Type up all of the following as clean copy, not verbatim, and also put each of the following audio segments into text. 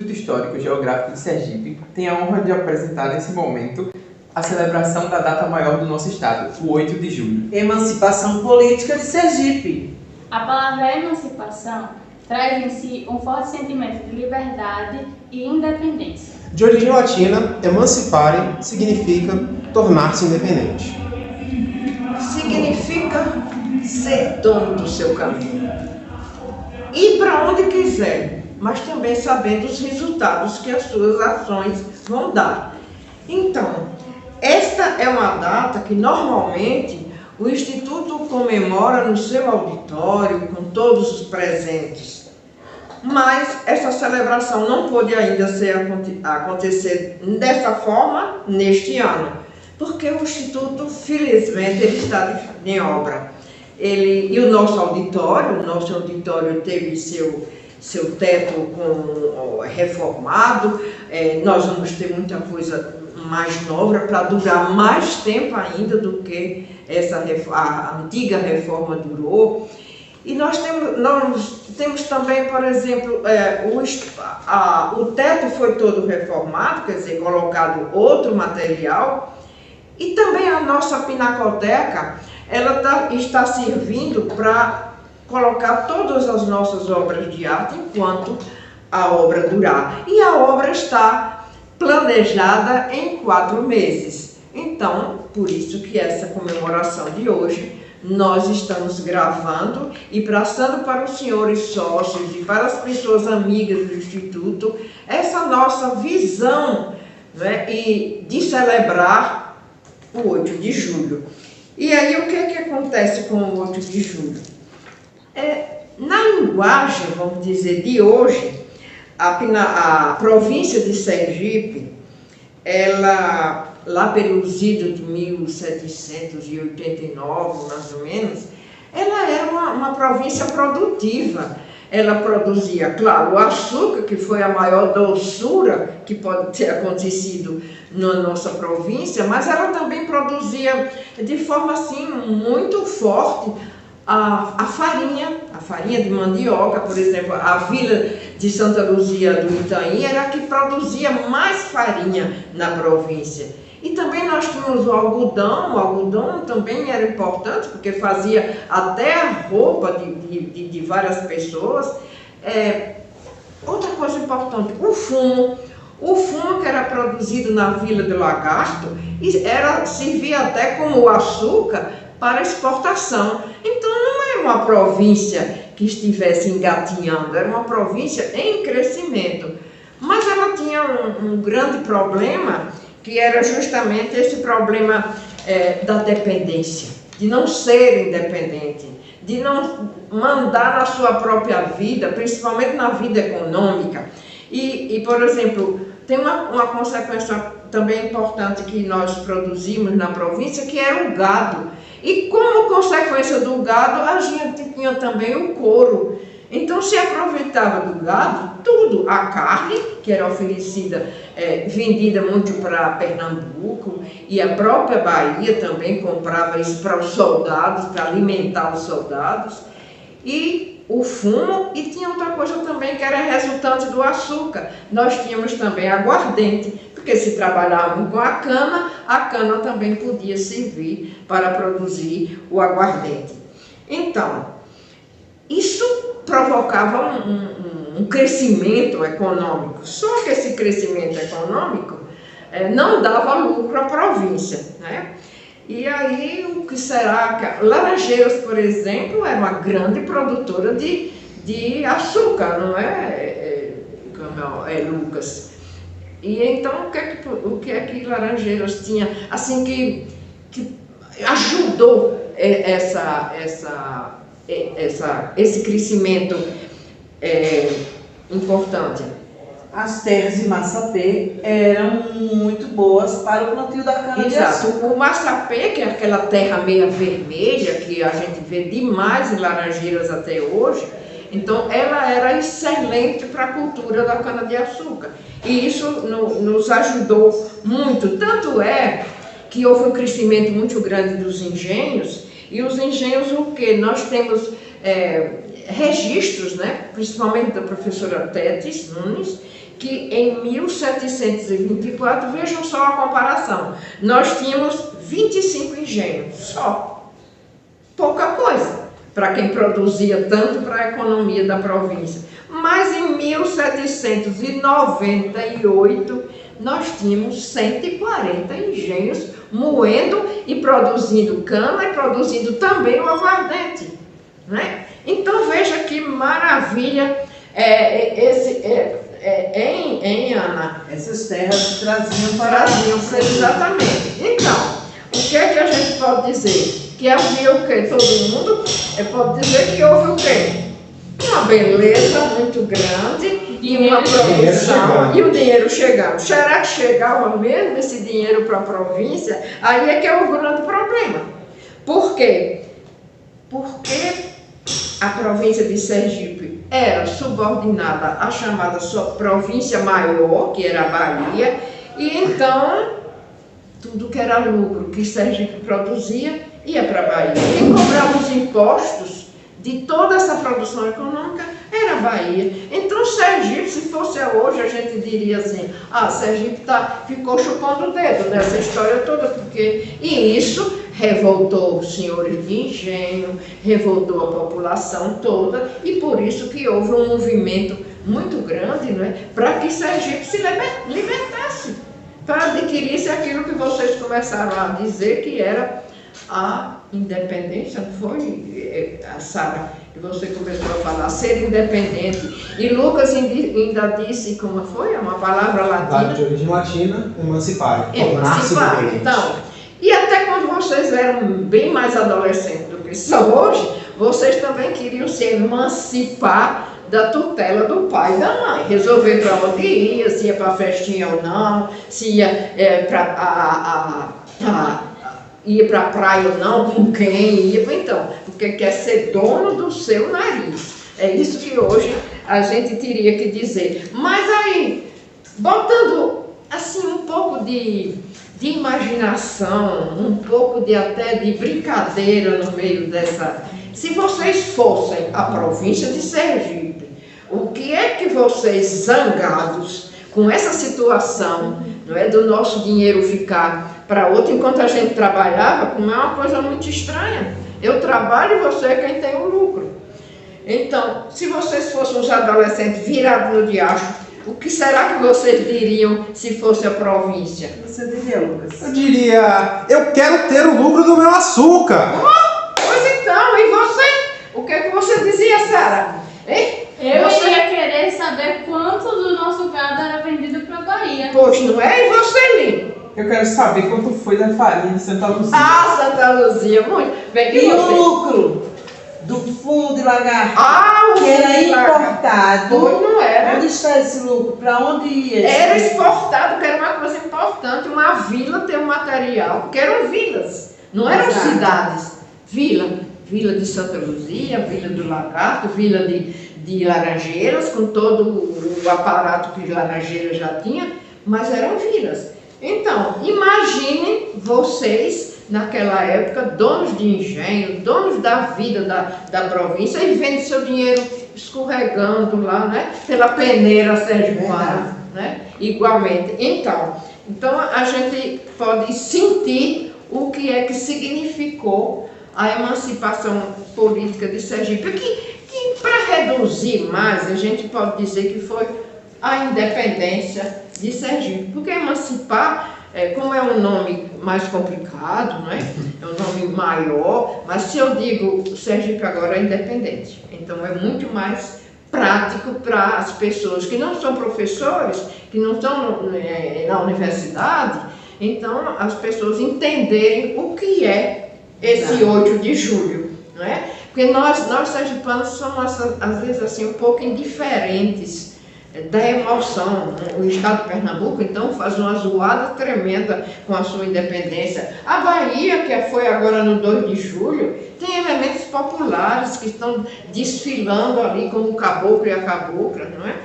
Instituto Histórico e Geográfico de Sergipe tem a honra de apresentar nesse momento a celebração da data maior do nosso estado, o 8 de julho. Emancipação Política de Sergipe. A palavra emancipação traz em si um forte sentimento de liberdade e independência. De origem latina, emancipare significa tornar-se independente. Significa ser dono do seu caminho. Ir para onde quiser, mas também sabendo os resultados que as suas ações vão dar. Então, esta é uma data que normalmente o Instituto comemora no seu auditório com todos os presentes. Mas essa celebração não pôde ainda acontecer dessa forma neste ano, porque o Instituto, felizmente, ele está em obra. E o nosso auditório teve seu teto reformado. Nós vamos ter muita coisa mais nova para durar mais tempo ainda do que a antiga reforma durou. E nós temos também, por exemplo, o teto foi todo reformado, quer dizer, colocado outro material. E também a nossa pinacoteca, ela está servindo para colocar todas as nossas obras de arte enquanto a obra durar. E a obra está planejada em 4 meses. Então, por isso que essa comemoração de hoje, nós estamos gravando e passando para os senhores sócios e para as pessoas amigas do Instituto essa nossa visão, né, e de celebrar o 8 de julho. E aí, o que acontece com o 8 de julho? Na linguagem, vamos dizer, de hoje, a província de Sergipe, ela, lá pelos idos de 1789, mais ou menos, ela era uma província produtiva. Ela produzia, claro, o açúcar, que foi a maior doçura que pode ter acontecido na nossa província, mas ela também produzia de forma assim muito forte a farinha de mandioca. Por exemplo, a vila de Santa Luzia do Itaim era a que produzia mais farinha na província. E também nós tínhamos o algodão também era importante, porque fazia até a roupa de várias pessoas. Outra coisa importante, o fumo que era produzido na Vila do Lagarto, servia até como açúcar para exportação. Então não é uma província que estivesse engatinhando, era uma província em crescimento. Mas ela tinha um grande problema, que era justamente esse problema da dependência, de não ser independente, de não mandar na sua própria vida, principalmente na vida econômica. E por exemplo, tem uma consequência também importante que nós produzimos na província, que era o gado. E como consequência do gado, a gente tinha também o couro. Então se aproveitava do gado tudo, a carne, que era oferecida, vendida muito para Pernambuco, e a própria Bahia também comprava isso para os soldados, para alimentar os soldados, e o fumo, e tinha outra coisa também que era resultante do açúcar. Nós tínhamos também aguardente, porque se trabalhava com a cana também podia servir para produzir o aguardente. Então, isso provocava um crescimento econômico, só que esse crescimento econômico não dava lucro à província, né? E aí, o que será que... Laranjeiras, por exemplo, é uma grande produtora de açúcar, não é, Lucas? E então, o que é que Laranjeiras tinha, assim, que ajudou esse crescimento importante? As terras de Massapê eram muito boas para o plantio da cana-de-açúcar. O Massapê, que é aquela terra meia vermelha, que a gente vê demais em Laranjeiras até hoje, então ela era excelente para a cultura da cana-de-açúcar. E isso nos ajudou muito. Tanto é que houve um crescimento muito grande dos engenhos, e os engenhos, o que? Nós temos registros, né, principalmente da professora Tetis Nunes, que em 1724, vejam só a comparação, nós tínhamos 25 engenhos só. Pouca coisa para quem produzia tanto para a economia da província. Mas em 1798, nós tínhamos 140 engenhos moendo e produzindo cana e produzindo também o aguardente, né? Então veja que maravilha em Ana. Essas terras traziam Exatamente. Então, o que é que a gente pode dizer? Que havia o quê? Todo mundo pode dizer que houve o quê? Uma beleza muito grande e uma produção. E o dinheiro chegando. Será que chegava mesmo esse dinheiro para a província? Aí é que é o grande problema. Por quê? Porque a província de Sergipe era subordinada à chamada sua província maior, que era a Bahia, e então tudo que era lucro que Sergipe produzia ia para a Bahia. Quem cobrava os impostos de toda essa produção econômica era a Bahia. Então Sergipe, se fosse hoje, a gente diria assim, Sergipe ficou chupando o dedo nessa história toda, porque... E isso revoltou os senhores de engenho, revoltou a população toda, e por isso que houve um movimento muito grande, não é, para que Sergipe se libertasse, para adquirisse aquilo que vocês começaram a dizer que era a independência, não foi, a Sara, que você começou a falar, ser independente. E Lucas ainda disse, como foi? É uma palavra latina. De origem latina, emancipare. Emancipar. Então, e até quando vocês eram bem mais adolescentes do que são hoje, vocês também queriam se emancipar da tutela do pai e da mãe. Resolver para onde ia, se ia para a festinha ou não, se ia ia para a praia ou não, com quem ia. Então, porque quer ser dono do seu nariz. É isso que hoje a gente teria que dizer. Mas aí, botando assim um pouco de imaginação, um pouco até de brincadeira no meio dessa... Se vocês fossem a província de Sergipe, o que é que vocês, zangados com essa situação, não é, do nosso dinheiro ficar para outro, enquanto a gente trabalhava, como é uma coisa muito estranha. Eu trabalho e você é quem tem o lucro. Então, se vocês fossem os adolescentes virados no diacho, o que será que vocês diriam se fosse a província? Você diria, Lucas? Eu diria, eu quero ter o lucro do meu açúcar. Pois então, e você? O que é que você dizia, Sara? Eu ia querer saber quanto do nosso gado era vendido para a Bahia. Pois não é? E você, Lino? Eu quero saber quanto foi da farinha de Santa Luzia. Santa Luzia, muito bem. E o lucro do fumo de lagarto, o que era fumo de lagarto. importado. Pois não era. Onde está esse lucro? Para onde ia? Era exportado, que era uma coisa importante. Uma vila ter um material, porque eram vilas, não eram cidades. Vila de Santa Luzia, Vila do Lagarto, Vila de Laranjeiras, com todo o aparato que Laranjeiras já tinha, mas eram vilas. Então, imaginem vocês, naquela época, donos de engenho, donos da vida da província, e vendo seu dinheiro escorregando lá, né, pela peneira sergipana, né, igualmente. Então, a gente pode sentir o que é que significou a emancipação política de Sergipe, que para reduzir mais, a gente pode dizer que foi a independência de Sergipe, porque emancipar, como é um nome mais complicado, não é? É um nome maior, mas se eu digo Sergipe agora é independente, então é muito mais prático para as pessoas que não são professores, que não estão na universidade, então as pessoas entenderem o que é esse 8 de julho, não é? Porque nós sergipanos somos, às vezes, assim, um pouco indiferentes da emoção. O estado de Pernambuco, então, faz uma zoada tremenda com a sua independência. A Bahia, que foi agora no 2 de julho, tem elementos populares que estão desfilando ali como o caboclo e a cabocla, não é?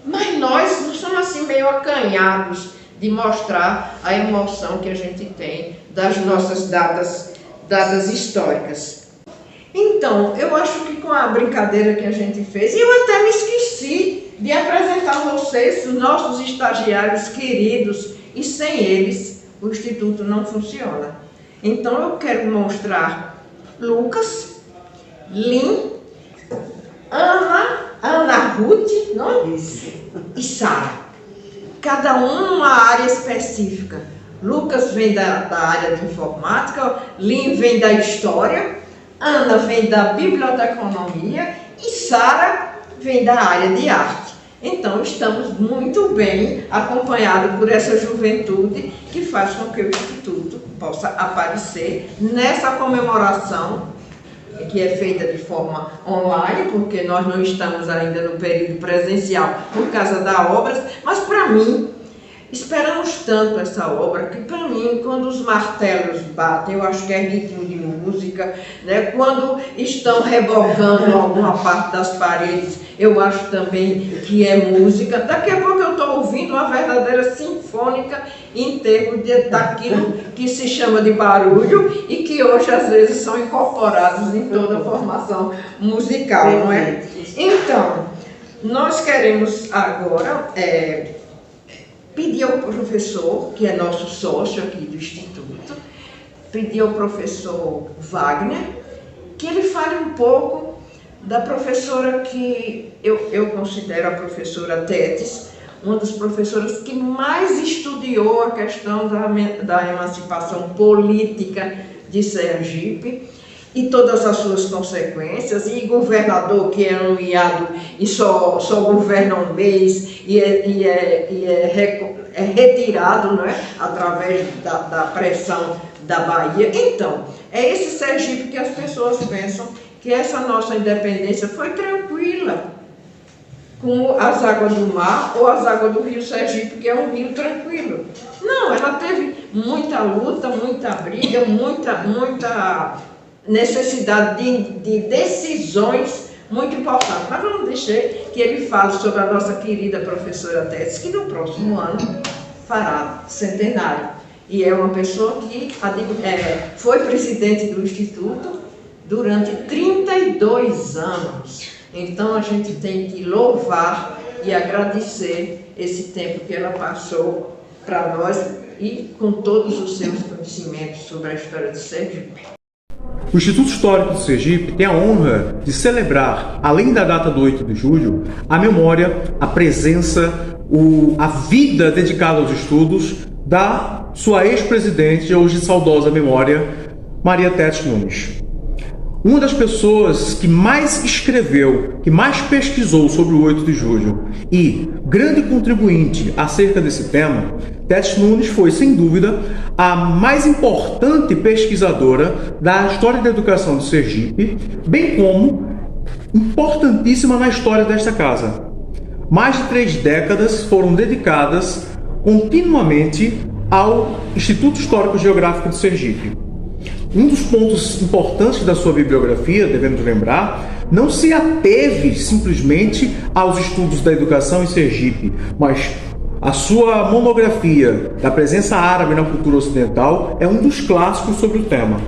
Mas nós somos assim meio acanhados de mostrar a emoção que a gente tem das nossas datas históricas. Então, eu acho que com a brincadeira que a gente fez, eu até me esqueci de apresentar a vocês, nossos estagiários queridos, e sem eles o Instituto não funciona. Então eu quero mostrar Lucas, Lin, Ana Ruth, não? E Sara. Cada um uma área específica. Lucas vem da área de informática, Lin vem da história, Ana vem da biblioteconomia e Sara vem da área de arte. Então estamos muito bem acompanhados por essa juventude que faz com que o Instituto possa aparecer nessa comemoração, que é feita de forma online, porque nós não estamos ainda no período presencial por causa das obras, mas para mim, esperamos tanto essa obra, que para mim, quando os martelos batem, eu acho que é ritmo de música, né? Quando estão rebocando alguma parte das paredes, eu acho também que é música. Daqui a pouco eu estou ouvindo uma verdadeira sinfônica em termos daquilo que se chama de barulho e que hoje às vezes são incorporados em toda a formação musical, não é? Então, nós queremos agora pedir ao professor, que é nosso sócio aqui do Instituto, pedir ao professor Wagner, que ele fale um pouco da professora que eu considero a professora Tetes, uma das professoras que mais estudou a questão da emancipação política de Sergipe e todas as suas consequências, e governador que é nomeado e só governa um mês e é retirado, não é? Através da pressão da Bahia. Então, é esse Sergipe que as pessoas pensam que essa nossa independência foi tranquila, como as águas do mar ou as águas do rio Sergipe, que é um rio tranquilo. Não, ela teve muita luta, muita briga, muita necessidade de decisões muito importantes. Mas vamos deixar que ele fale sobre a nossa querida professora Tetes, que no próximo ano fará centenário. E é uma pessoa que foi presidente do Instituto durante 32 anos. Então a gente tem que louvar e agradecer esse tempo que ela passou para nós e com todos os seus conhecimentos sobre a história de Sergipe. O Instituto Histórico de Sergipe tem a honra de celebrar, além da data do 8 de julho, a memória, a presença, a vida dedicada aos estudos da sua ex-presidente, hoje saudosa memória, Maria Tetes Nunes. Uma das pessoas que mais escreveu, que mais pesquisou sobre o 8 de julho e grande contribuinte acerca desse tema, Tetes Nunes foi, sem dúvida, a mais importante pesquisadora da história da educação de Sergipe, bem como importantíssima na história desta casa. Mais de 3 décadas foram dedicadas continuamente ao Instituto Histórico Geográfico de Sergipe. Um dos pontos importantes da sua bibliografia, devemos lembrar, não se ateve simplesmente aos estudos da educação em Sergipe, mas a sua monografia da presença árabe na cultura ocidental é um dos clássicos sobre o tema.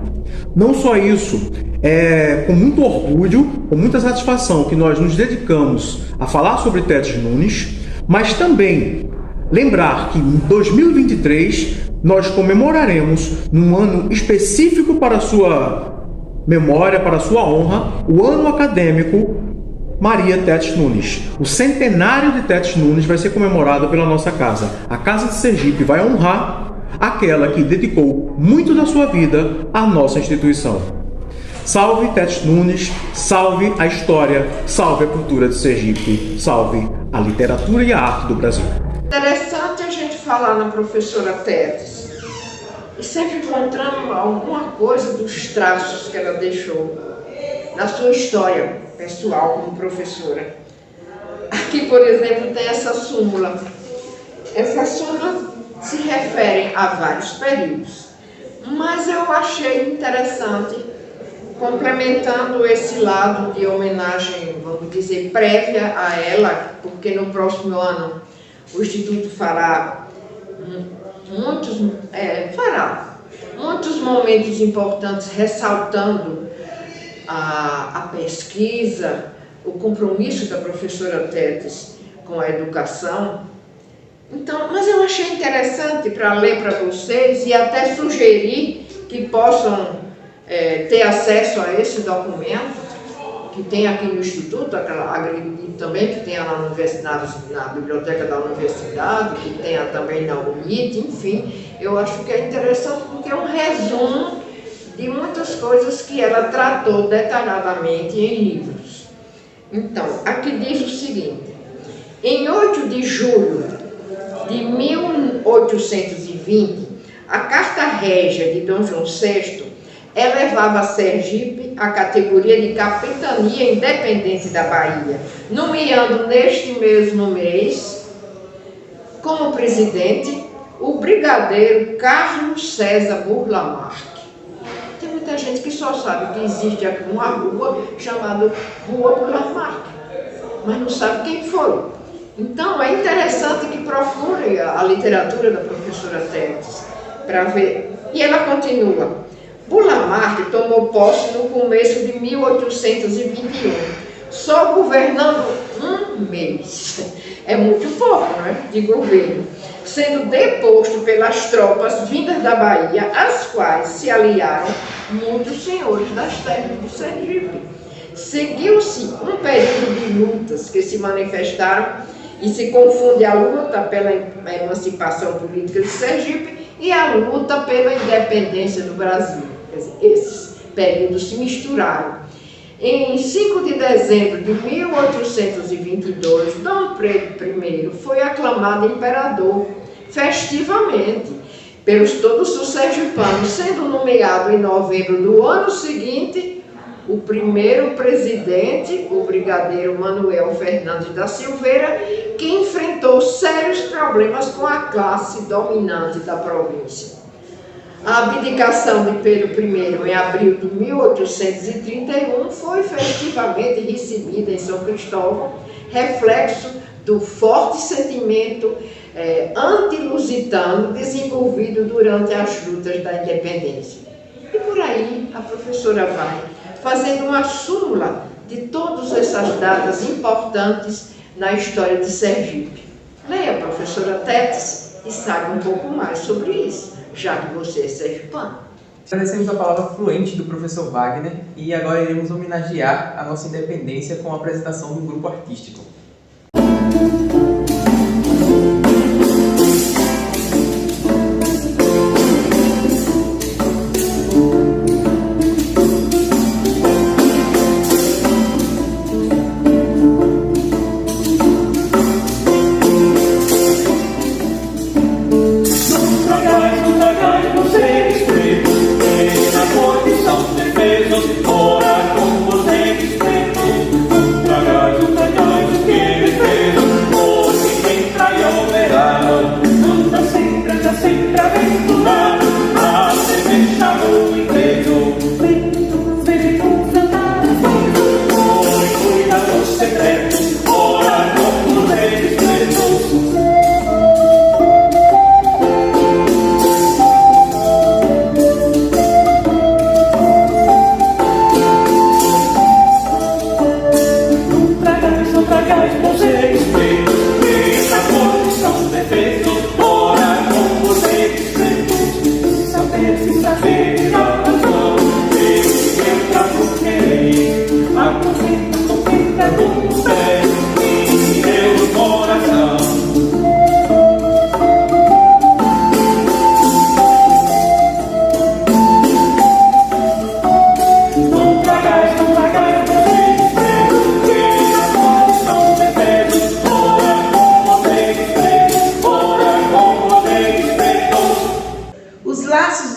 Não só isso, é com muito orgulho, com muita satisfação que nós nos dedicamos a falar sobre Tetes Nunes, mas também lembrar que em 2023 nós comemoraremos, num ano específico para a sua memória, para a sua honra, o ano acadêmico Maria Tetes Nunes. O centenário de Tetes Nunes vai ser comemorado pela nossa casa. A Casa de Sergipe vai honrar aquela que dedicou muito da sua vida à nossa instituição. Salve Tetes Nunes, salve a história, salve a cultura de Sergipe, salve a literatura e a arte do Brasil. Interessante a gente falar na professora Tetes e sempre encontramos alguma coisa dos traços que ela deixou na sua história pessoal como professora. Aqui, por exemplo, tem essa súmula. Essa súmula se refere a vários períodos, mas eu achei interessante, complementando esse lado de homenagem, vamos dizer, prévia a ela, porque no próximo ano o Instituto fará muitos momentos importantes, ressaltando a pesquisa, o compromisso da professora Tetes com a educação. Então, mas eu achei interessante para ler para vocês e até sugerir que possam ter acesso a esse documento, que tem aqui no Instituto, acredito também que tenha na universidade, na biblioteca da universidade, que tenha também na UNIT, enfim. Eu acho que é interessante porque é um resumo de muitas coisas que ela tratou detalhadamente em livros. Então, aqui diz o seguinte: em 8 de julho de 1820, a Carta Régia de Dom João VI elevava a Sergipe à categoria de capitania independente da Bahia, nomeando neste mesmo mês, como presidente, o brigadeiro Carlos César Burla Marques. Tem muita gente que só sabe que existe aqui uma rua chamada Rua Burla Marques, mas não sabe quem foi. Então é interessante que procure a literatura da professora Tétis para ver. E ela continua: Burla Marques tomou posse no começo de 1821, só governando um mês. É muito pouco, não é? De governo. Sendo deposto pelas tropas vindas da Bahia, às quais se aliaram muitos senhores das terras do Sergipe. Seguiu-se um período de lutas que se manifestaram e se confunde a luta pela emancipação política de Sergipe e a luta pela independência do Brasil. Quer dizer, esses períodos se misturaram. Em 5 de dezembro de 1822, Dom Pedro I foi aclamado imperador festivamente pelos todos os sergipanos, sendo nomeado em novembro do ano seguinte o primeiro presidente, o brigadeiro Manuel Fernandes da Silveira, que enfrentou sérios problemas com a classe dominante da província. A abdicação de Pedro I em abril de 1831 foi festivamente recebida em São Cristóvão, reflexo do forte sentimento anti-lusitano desenvolvido durante as lutas da independência. E por aí a professora vai fazendo uma súmula de todas essas datas importantes na história de Sergipe. Leia, professora Tétis, e saiba um pouco mais sobre isso, já que você é sergipano. Agradecemos a palavra fluente do professor Wagner e agora iremos homenagear a nossa independência com a apresentação do grupo artístico.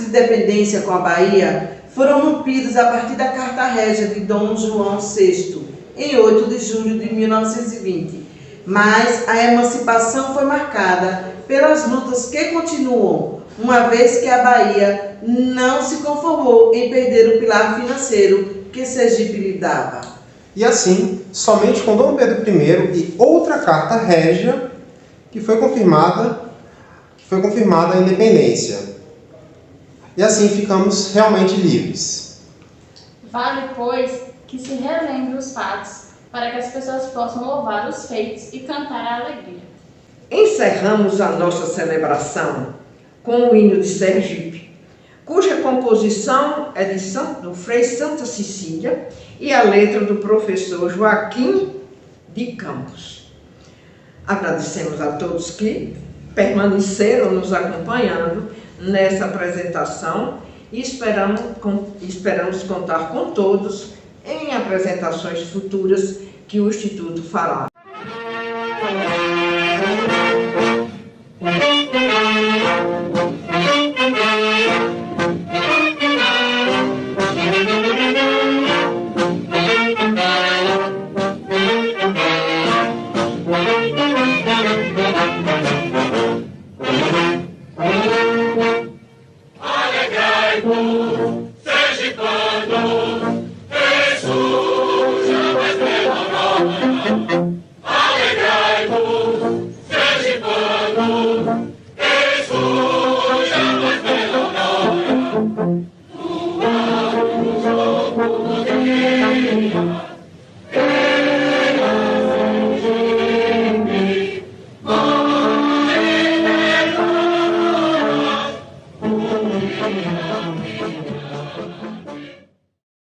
Independência com a Bahia foram rompidos a partir da Carta Régia de Dom João VI, em 8 de julho de 1920, mas a emancipação foi marcada pelas lutas que continuam, uma vez que a Bahia não se conformou em perder o pilar financeiro que Sergipe lhe dava. E assim, somente com Dom Pedro I e outra Carta Régia que foi confirmada a independência. E assim ficamos realmente livres. Vale, pois, que se relembre os fatos para que as pessoas possam louvar os feitos e cantar a alegria. Encerramos a nossa celebração com o hino de Sergipe, cuja composição é do Frei Santa Cecília e a letra do professor Joaquim de Campos. Agradecemos a todos que permaneceram nos acompanhando nessa apresentação e esperamos contar com todos em apresentações futuras que o Instituto fará.